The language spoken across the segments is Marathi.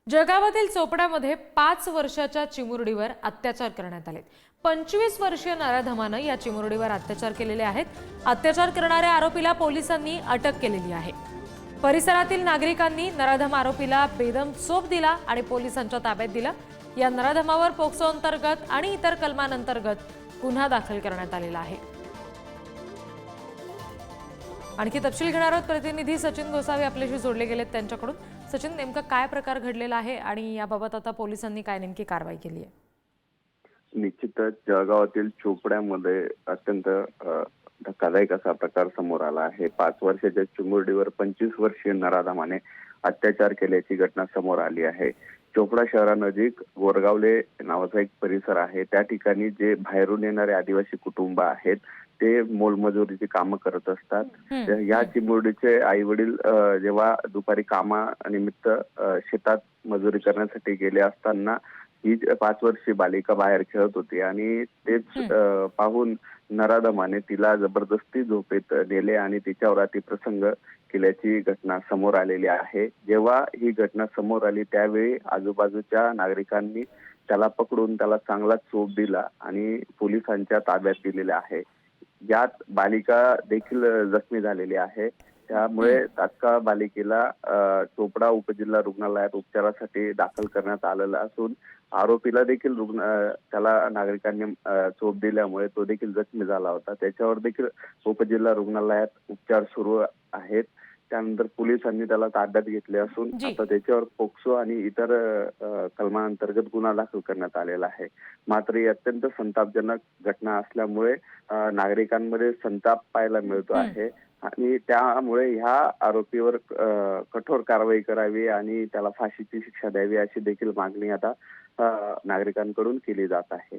जळगावातील चोपड्यामध्ये 5 वर्षाच्या चिमुरडीवर अत्याचार करण्यात आले। 25 वर्षीय नराधमानं या चिमुरडीवर अत्याचार केलेले आहेत। अत्याचार करणाऱ्या आरोपीला पोलिसांनी अटक केलेली आहे। परिसरातील नागरिकांनी नराधम आरोपीला बेदम चोप दिला आणि पोलिसांच्या ताब्यात दिला। या नराधमावर पोक्सो अंतर्गत आणि इतर कलमांअंतर्गत गुन्हा दाखल करण्यात आलेला आहे। आणखी तपशील घेणार आहोत। प्रतिनिधी सचिन गोसावी आपल्याशी जोडले गेलेत त्यांच्याकडून। सचिन, नेमका काय प्रकार घडलेला आहे आणि याबाबत आता पोलिसांनी काय नेमकी कारवाई केली आहे? निश्चितच जळगावातील चोपड्यामध्ये अत्यंत धक्कादायक असा प्रकार समोर आला आहे। 5 वर्षाच्या चिमुरडीवर 25 वर्षीय नराधमाने अत्याचार केल्याची घटना समोर आली आहे। चोपडा शहरानजीक गोरगावले नावाचा एक परिसर आहे। त्या ठिकाणी जे बाहेरून येणारे आदिवासी कुटुंब आहेत ते मोलमजुरीची कामं करत असतात। या चिमुरडीचे आई वडील जेव्हा दुपारी कामानिमित्त शेतात मजुरी करण्यासाठी गेले असताना ही 5 वर्षीय बालिका बाहेर खेळत होती आणि तेच पाहून नराधमाने तिला जबरदस्ती झोपेत नेले आणि तिच्यावर अतिप्रसंग केल्याची घटना समोर आलेली आहे। जेव्हा ही घटना समोर आली त्यावेळी आजूबाजूच्या नागरिकांनी त्याला पकडून त्याला चांगला चोप दिला आणि पोलिसांच्या ताब्यात दिलेले आहे। यात बालिका देखील जखमी झालेली आहे। त्यामुळे तात्काळ बालिकेला चोपडा उपजिल्हा रुग्णालयात उपचारासाठी दाखल करण्यात आलेला असून आरोपीला देखील त्याला नागरिकांनी चोप दिल्यामुळे तो देखील जखमी झाला होता। त्याच्यावर देखील उपजिल्हा रुग्णालयात उपचार सुरू आहेत। त्यानंतर पोलिसांनी त्याला ताब्यात घेतले असून आता त्याच्यावर पोक्सो आणि इतर कलमांअंतर्गत गुन्हा दाखल करण्यात आलेला आहे। मात्र ही अत्यंत संतापजनक घटना असल्यामुळे नागरिकांमध्ये संताप पाहायला मिळतो आहे आणि त्यामुळे ह्या आरोपीवर कठोर कारवाई करावी आणि त्याला फाशीची शिक्षा द्यावी अशी देखील मागणी आता नागरिकांकडून केली जात आहे।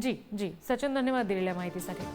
जी सचिन, धन्यवाद दिलेल्या माहितीसाठी।